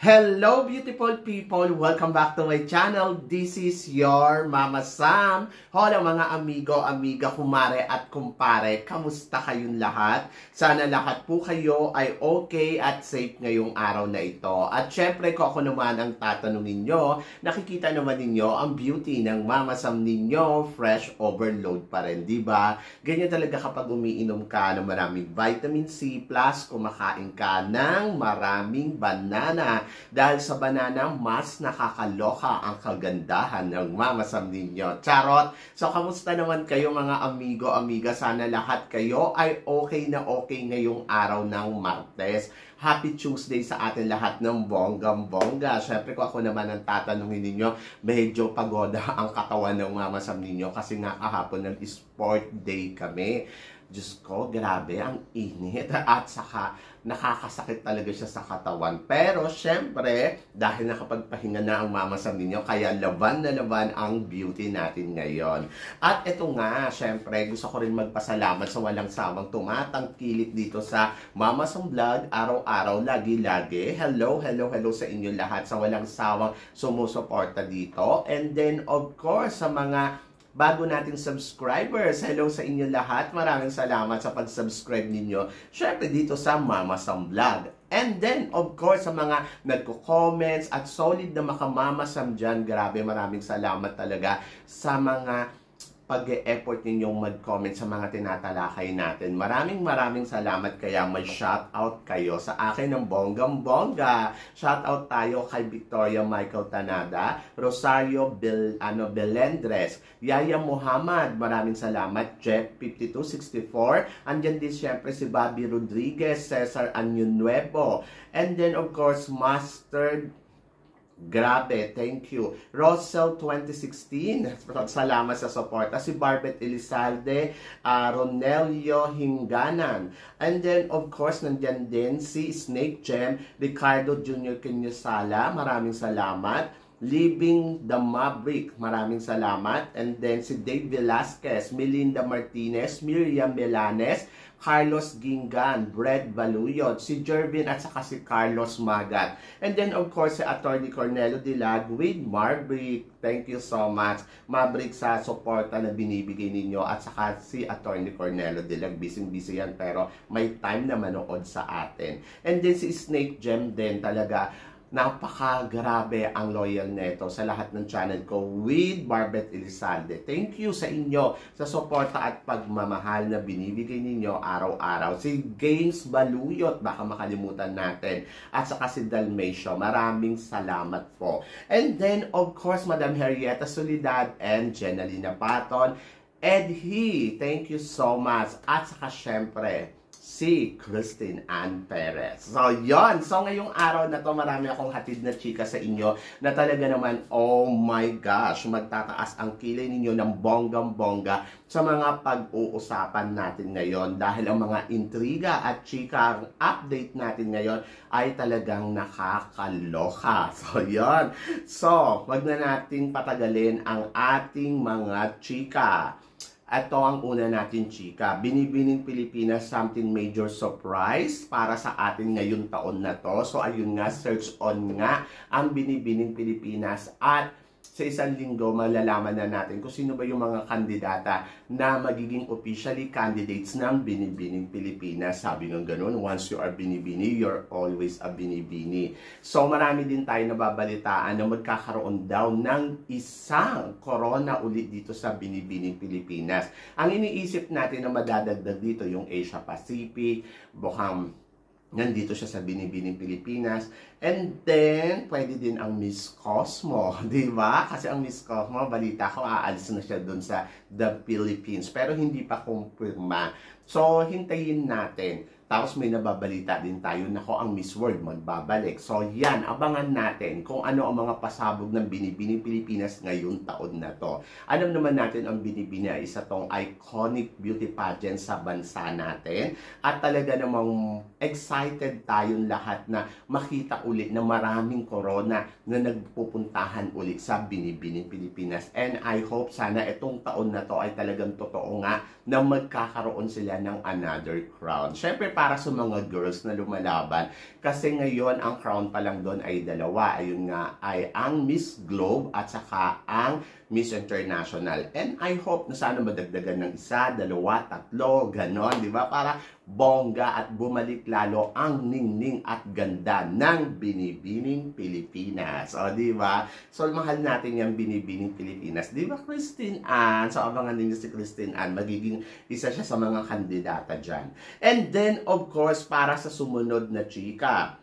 Hello beautiful people! Welcome back to my channel. This is your Mama Sam. Hola mga amigo, amiga, kumare at kumpare. Kamusta kayong lahat? Sana lahat po kayo ay okay at safe ngayong araw na ito. At syempre kung ako naman ang tatanungin nyo, nakikita naman ninyo ang beauty ng Mama Sam ninyo, fresh overload pa rin, di ba? Ganyan talaga kapag umiinom ka ng maraming vitamin C plus kumakain ka ng maraming banana. Dahil sa banana, mas nakakaloka ang kagandahan ng Mama Sam ninyo. Charot! So, kamusta naman kayo mga amigo, amiga? Sana lahat kayo ay okay na okay ngayong araw ng Martes. Happy Tuesday sa atin lahat ng bonggang-bongga. Siyempre, kung ako naman ang tatanungin ninyo, medyo pagoda ang katawan ng Mama Sam ninyo kasi nga kahapon nag-sport day kami. Diyos ko, grabe, ang init at saka nakakasakit talaga siya sa katawan. Pero syempre, dahil nakapagpahinga na ang Mama Sam ninyo, kaya laban na laban ang beauty natin ngayon. At ito nga, syempre, gusto ko rin magpasalamat sa walang sawang tumatangkilik dito sa Mama Sam Vlog, araw-araw, lagi-lagi. Hello sa inyo lahat sa walang sawang sumusuporta dito. And then, of course, sa mga bago nating subscribers, hello sa inyo lahat. Maraming salamat sa pag-subscribe ninyo. Syempre dito sa Mama Sam Vlog. And then, of course, sa mga nagko-comments at solid na makamama Sam dyan, grabe, maraming salamat talaga sa mga pag-e-effort ninyong mag-comment sa mga tinatalakay natin. Maraming salamat, kaya may shoutout kayo sa akin ng bonggang-bongga. Shoutout tayo kay Victoria Michael Tanada, Rosario Belendres, Yaya Muhammad, maraming salamat, Jeff 5264, andyan din siyempre si Bobby Rodriguez, Cesar Anyunuevo, and then of course, Master grabe, thank you. Rosel 2016, salamat sa support. Si Barbet Elizalde, Ronelio Hinganan. And then, of course, nandyan din si Snake Gem, Ricardo Jr. Kinyosala, maraming salamat. Living the Maverick, maraming salamat. And then si Dave Velasquez, Melinda Martinez, Miriam Melanes, Carlos Gingan, Brad Valuyod, si Jervin at saka si Carlos Magat. And then of course si Attorney Cornelo Dilag with Maverick. Thank you so much, Maverick, sa suporta na binibigay ninyo at saka si Attorney Cornelo Dilag. Busy yan pero may time na manood sa atin. And then si Snake Gem din, talaga napaka-grabe ang loyal neto sa lahat ng channel ko with Barbet Elizalde. Thank you sa inyo sa suporta at pagmamahal na binibigay ninyo araw-araw. Si Games Baluyot, baka makalimutan natin. At saka si Dalmatio, maraming salamat po. And then, of course, Madam Henrietta Soledad and Jenalina Paton. Edhi, thank you so much. At saka syempre, si Christine Ann Perez. So, yon. So, ngayong araw na to, marami akong hatid na chika sa inyo na talaga naman, oh my gosh, magtataas ang kilay ninyo ng bonggang-bongga sa mga pag-uusapan natin ngayon. Dahil ang mga intriga at chika, ang update natin ngayon ay talagang nakakaloka. So, yon. So, wag na natin patagalin ang ating mga chika. Ito ang una natin, chika. Binibining Pilipinas, something major surprise para sa atin ngayong taon na to. So, ayun nga, search on nga ang Binibining Pilipinas at sa isang linggo, malalaman na natin kung sino ba yung mga kandidata na magiging officially candidates ng Binibining Pilipinas. Sabi nga ganun, once you are Binibini, you're always a Binibini. So marami din tayo nababalitaan na magkakaroon daw ng isang corona ulit dito sa Binibining Pilipinas. Ang iniisip natin na madadagdag dito yung Asia Pacific, bukang nandito siya sa Binibining Pilipinas. And then, pwede din ang Miss Cosmo, di ba? Kasi ang Miss Cosmo, balita ko, aalis na siya doon sa The Philippines. Pero hindi pa kumpirma. So, hintayin natin. Tapos may nababalita din tayo na ang Miss World magbabalik. So yan, abangan natin kung ano ang mga pasabog ng Binibining Pilipinas ngayong taon na to. Alam naman natin ang Binibini ay isa tong iconic beauty pageant sa bansa natin. At talaga namang excited tayong lahat na makita ulit na maraming corona na nagpupuntahan ulit sa Binibining Pilipinas. And I hope sana itong taon na to ay talagang totoo nga na magkakaroon sila ng another crown. Syempre, para sa mga girls na lumalaban. Kasi ngayon, ang crown pa lang doon ay dalawa. Ayun nga, ay ang Miss Globe at saka ang Miss International. And I hope na sana madagdagan ng isa, dalawa, tatlo, ganon, di ba? Para bongga at bumalik lalo ang ningning at ganda ng Binibining Pilipinas. O, di ba? So, mahal natin yung Binibining Pilipinas. Di ba, Christine Ann? So, abangan ninyo si Christine Ann. Magiging isa siya sa mga kandidata dyan. And then, of course, para sa sumunod na chika,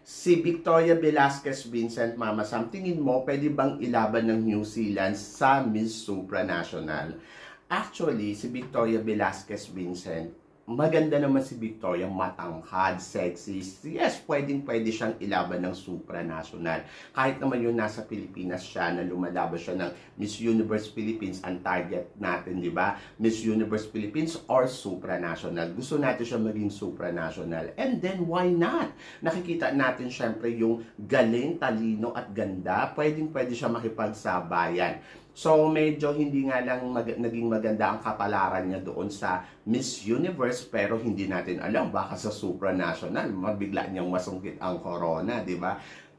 si Victoria Velasquez Vincent, Mama Sam, tingin mo, pwede bang ilaban ng New Zealand sa Miss Supranational? Actually, si Victoria Velasquez Vincent, maganda naman si Victoria, matangkad, sexy. Yes, pwede siyang ilaban ng supranational. Kahit naman yun nasa Pilipinas siya, na lumalaban siya ng Miss Universe Philippines, ang target natin, di ba? Miss Universe Philippines or supranational. Gusto natin siya maging supranational. And then, why not? Nakikita natin syempre yung galing, talino at ganda. Pwede siya makipagsabayan. So, medyo hindi nga lang naging maganda ang kapalaran niya doon sa Miss Universe, pero hindi natin alam, baka sa supranational, mabigla niyang masungkit ang corona, di ba?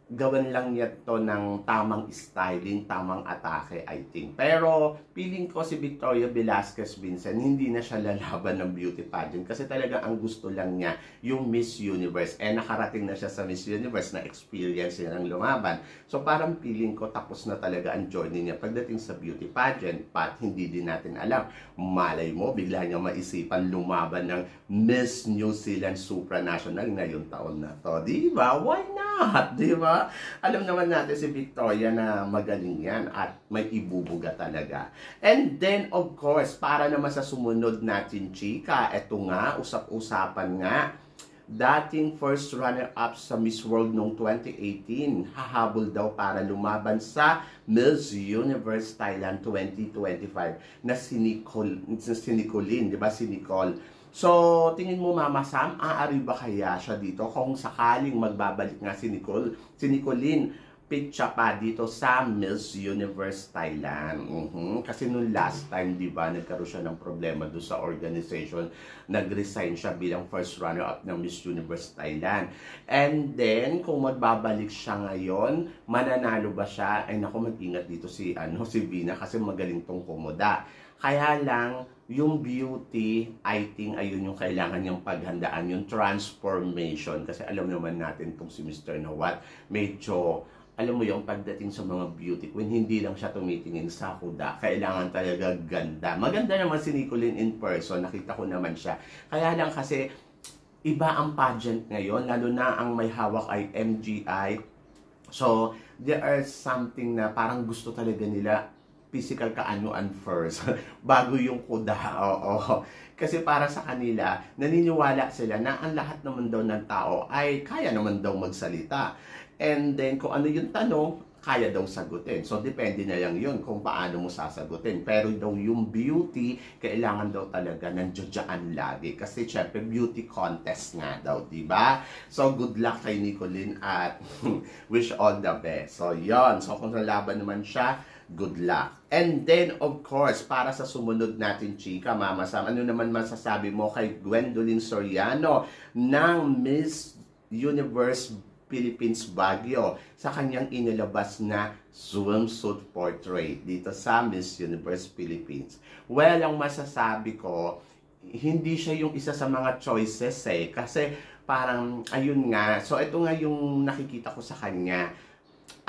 Gawan lang niya to ng tamang styling, tamang atake, I think. Pero, feeling ko si Victoria Velasquez Vincent, hindi na siya lalaban ng beauty pageant kasi talaga ang gusto lang niya yung Miss Universe. Nakarating na siya sa Miss Universe na experience niya ng lumaban. So, parang feeling ko tapos na talaga ang journey niya pagdating sa beauty pageant. But, hindi din natin alam. Malay mo, bigla niya maisipan lumaban ng Miss New Zealand Supranational ngayong taon na to. Diba? Why not? Diba? Alam naman natin si Victoria na magaling yan at may ibubuga talaga. And then, of course, para naman sa sumunod natin, chika, eto nga, usap-usapan nga, dating first runner-up sa Miss World noong 2018, hahabol daw para lumaban sa Miss Universe Thailand 2025 na si Nicolene, di ba? Si Nicole. So, tingin mo, Mama Sam, aari ba kaya siya dito kung sakaling magbabalik nga si Nicolene Pitcha pa dito sa Miss Universe Thailand? Kasi nung last time, di ba, nagkaroon siya ng problema doon sa organization. Nag-resign siya bilang first runner-up ng Miss Universe Thailand. And then, kung magbabalik siya ngayon, mananalo ba siya? Ay naku, mag-ingat dito si Vina kasi magaling tong kumoda. Kaya lang, yung beauty, I think, ayun yung kailangan niyang paghandaan, yung transformation. Kasi alam naman natin itong si Mr. Nawat, medyo, alam mo yung pagdating sa mga beauty queen, hindi lang siya tumitingin sa kuda. Kailangan talaga ganda. Maganda naman si Nicolene in person, nakita ko naman siya. Kaya lang kasi, iba ang pageant ngayon, lalo na ang may hawak ay MGI. So, there are something na parang gusto talaga nila physical kaanyuan first, bago yung kuda. Oo. Kasi para sa kanila, naniniwala sila na ang lahat naman daw ng tao ay kaya naman daw magsalita. And then, kung ano yung tanong, kaya daw sagutin. So, depende na lang yun kung paano mo sasagutin. Pero daw yung beauty, kailangan daw talaga nandiyan lagi. Kasi, syempre, beauty contest nga daw, diba? So, good luck kay Nicolene at wish all the best. So, yon. So, kung nalaban naman siya, good luck. And then, of course, para sa sumunod natin, chika, Mama Sam, ano naman masasabi mo kay Gwendolyn Soriano ng Miss Universe Philippines Baguio sa kanyang inilabas na swimsuit portrait dito sa Miss Universe Philippines? Well, ang masasabi ko, hindi siya yung isa sa mga choices kasi parang, ayun nga, so ito nga yung nakikita ko sa kanya.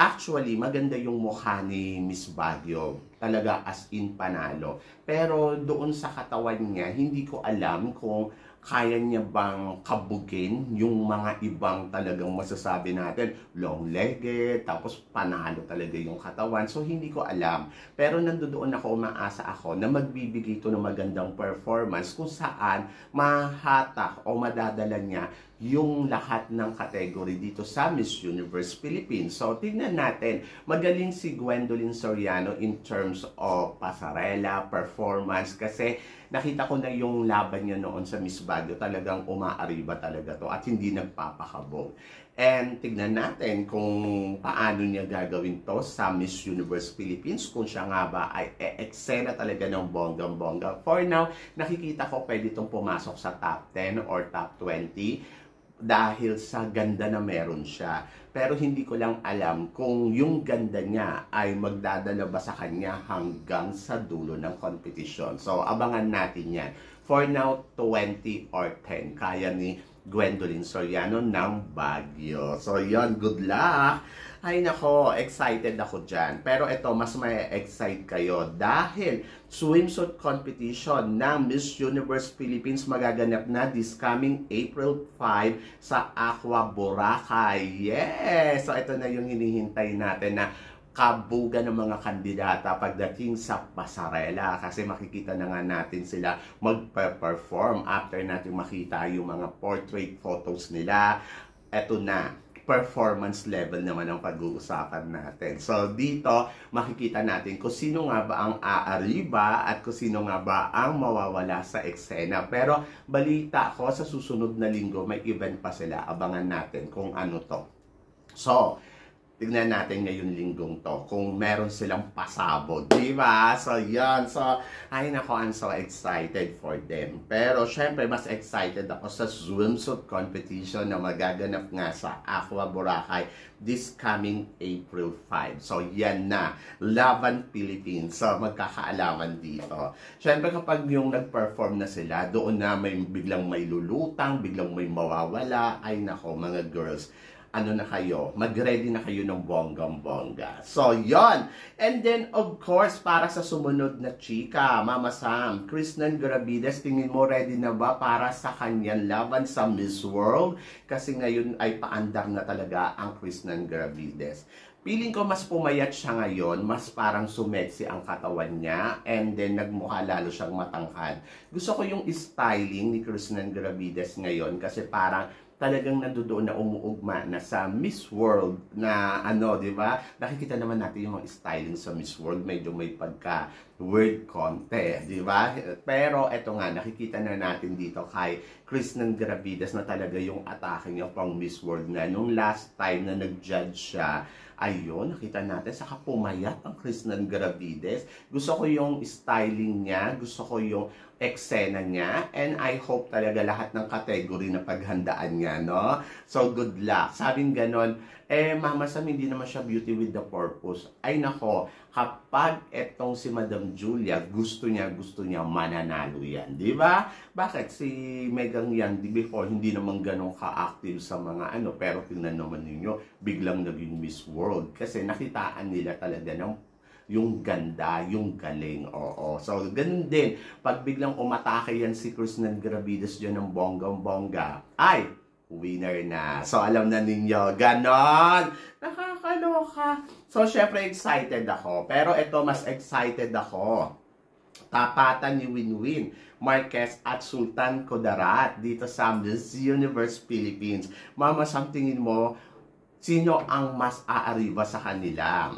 Actually, maganda yung mukha ni Miss Baguio. Talaga as in panalo. Pero doon sa katawan niya, hindi ko alam kung kaya niya bang kabugin yung mga ibang talagang masasabi natin, long-legged, tapos panalo talaga yung katawan. So, hindi ko alam. Pero nandoon ako, umaasa ako na magbibigay ito ng magandang performance kung saan mahatak o madadala niya yung lahat ng category dito sa Miss Universe Philippines. So, tignan natin. Magaling si Gwendolyn Soriano in terms of pasarela, performance, kasi nakita ko na yung laban niya noon sa Miss Baguio, talagang umaariba talaga to at hindi nagpapakabog. And tignan natin kung paano niya gagawin to sa Miss Universe Philippines, kung siya nga ba ay eksena talaga ng bonggang-bongga. For now, nakikita ko pwede itong pumasok sa top 10 or top 20 dahil sa ganda na meron siya. Pero hindi ko lang alam kung yung ganda niya ay magdadala ba sa kanya hanggang sa dulo ng competition. So, abangan natin yan. For now, 20 or 10. Kaya ni Gwendolyn Soriano ng Baguio. So, yon, good luck! Ay nako, excited ako dyan. Pero ito, mas may excite kayo dahil swimsuit competition ng Miss Universe Philippines magaganap na this coming April 5 sa Aqua Boracay. Yes! So, ito na yung hinihintay natin na kabuga ng mga kandidata pagdating sa pasarela kasi makikita na nga natin sila magpe-perform after natin makita yung mga portrait photos nila. Eto na, performance level naman ang pag-uusapan natin. So dito makikita natin kung sino nga ba ang aariba at kung sino nga ba ang mawawala sa eksena. Pero balita ko sa susunod na linggo may event pa sila. Abangan natin kung ano to. So tignan natin ngayon linggong to kung meron silang pasabog, di ba? So, yan. So, ay nako, I'm so excited for them. Pero, syempre, mas excited ako sa swimsuit competition na magaganap nga sa Aqua Boracay this coming April 5. So, yan na. Laban Philippines. So, magkakaalaman dito. Syempre, kapag yung nag-perform na sila, doon na may biglang may lulutang, biglang may mawawala. Ay nako, mga girls, ano na kayo, mag-ready na kayo ng bonggang-bongga. So, yon. And then, of course, para sa sumunod na chika, Mama Sam, Krishnan Gravides, tingin mo ready na ba para sa kanyang laban sa Miss World? Kasi ngayon ay paandar na talaga ang Krishnan Gravides. Feeling ko mas pumayat siya ngayon, mas parang sumexy ang katawan niya, and then nagmukha lalo siyang matangkad. Gusto ko yung styling ni Krishnan Gravides ngayon kasi parang talagang nandoon na umuugma na sa Miss World na ano, di ba? Nakikita naman natin yung mga styling sa Miss World, medyo may pagka word konti, di ba? Pero eto nga, nakikita na natin dito kay Krishnan Gravides na talaga yung atake niya pang Miss World na nung last time na nag-judge siya. Ayun, nakita natin, saka pumayat ang Krishnan Gravides. Gusto ko yung styling niya, gusto ko yung eksena niya, and I hope talaga lahat ng category na paghandaan niya, no? So, good luck. Sabing ganon, Mama Sam, hindi naman siya beauty with the purpose. Ay nako, kapag etong si Madam Julia, gusto niya mananalo yan, di ba? Bakit? Si Megang Yang, before, hindi naman ganon ka-active sa mga ano, pero tingnan naman ninyo, biglang naging Miss World. Kasi nakitaan nila talaga ng yung ganda, yung galing, oo. So, ganun din. Pag biglang umatake yan si Krishnan Gravides dyan ng bonggang-bongga, ay, winner na. So, alam na ninyo, ganon. Nakakaloka. So, syempre, excited ako. Pero ito, mas excited ako. Tapatan ni Winwin Marquez at Sultan Kudarat dito sa Miss Universe Philippines. Mama Sam, tingin mo, sino ang mas aariba sa kanila?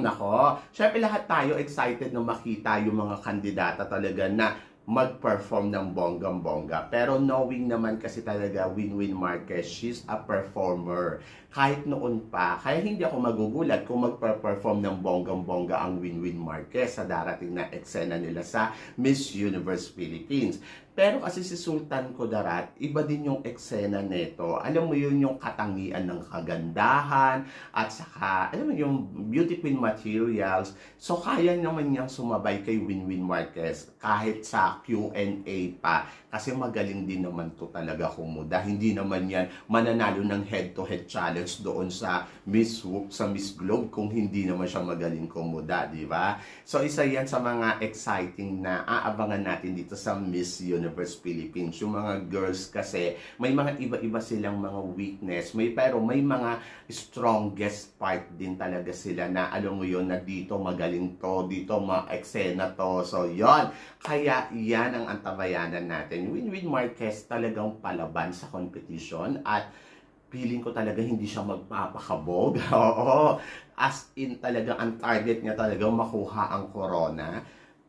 Nako. Syempre lahat tayo excited na makita yung mga kandidata talaga na mag-perform ng bonggang-bongga. Pero knowing naman kasi talaga Winwin Marquez, she's a performer. Kahit noon pa, kaya hindi ako magugulat kung mag-perform ng bonggang-bongga ang Winwin Marquez sa darating na eksena nila sa Miss Universe Philippines. Pero kasi si Sultan Kudarat, iba din yung eksena nito. Alam mo yun, yung katangian ng kagandahan at saka, alam mo yung beauty queen materials. So, kaya naman niyang sumabay kay Winwin Marquez kahit sa Q&A pa. Kasi magaling din naman to talaga kumuda. Hindi naman yan mananalo ng head-to-head challenge doon sa Miss Globe kung hindi naman siya magaling kumuda, di ba? So, isa yan sa mga exciting na aabangan natin dito sa Miss Universe Philippines. Yung mga girls kasi, may mga iba-iba silang mga weakness, pero may mga strongest part din talaga sila na alam mo yun, na dito magaling to, dito ma-eksena to. So, yon. Kaya yan ang antabayanan natin. Winwin Marquez talagang palaban sa competition at feeling ko talaga hindi siya magpapakabog. Oo. As in talaga ang target niya talaga makuha ang corona.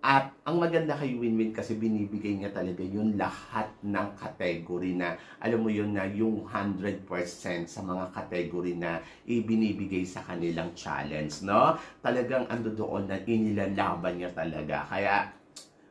At ang maganda kay Winwin kasi binibigay niya talaga yung lahat ng category na, alam mo yun na yung 100% sa mga category na ibinibigay sa kanilang challenge, no? Talagang ando doon na inilalaban niya talaga. Kaya,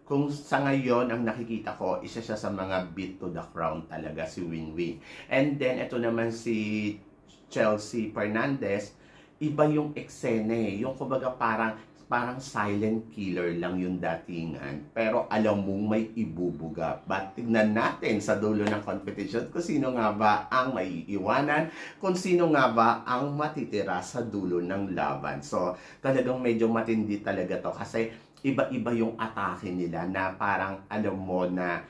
kung sa ngayon, ang nakikita ko, isa siya sa mga beat to the crown talaga, si Winwin. And then, ito naman si Chelsea Fernandez, iba yung eksena eh. Yung kumbaga parang silent killer lang yung datingan. Pero alam mong may ibubuga. But tignan natin sa dulo ng competition kung sino nga ba ang maiiwanan, kung sino nga ba ang matitira sa dulo ng laban. So, talagang medyo matindi talaga to kasi iba-iba yung atake nila na parang alam mo na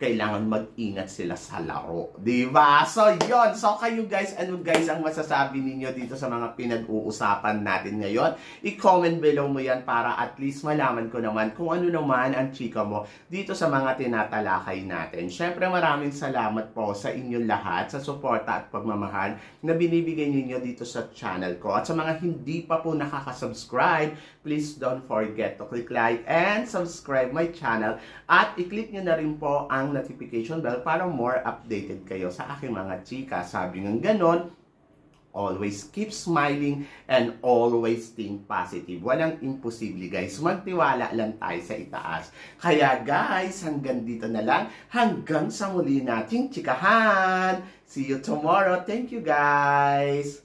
kailangan mag-ingat sila sa laro. Diba? So, yon. So, kayo guys, ano guys ang masasabi ninyo dito sa mga pinag-uusapan natin ngayon? I-comment below mo yan para at least malaman ko naman kung ano naman ang chika mo dito sa mga tinatalakay natin. Syempre, maraming salamat po sa inyong lahat sa suporta at pagmamahal na binibigay ninyo dito sa channel ko. At sa mga hindi pa po nakaka-subscribe, please don't forget to click like and subscribe my channel. At i-click nyo na rin po ang notification bell para more updated kayo sa aking mga chika. Sabi ng ganon, always keep smiling and always think positive. Walang imposible guys. Magtiwala lang tayo sa itaas. Kaya guys, hanggang dito na lang. Hanggang sa muli nating chikahan. See you tomorrow. Thank you guys.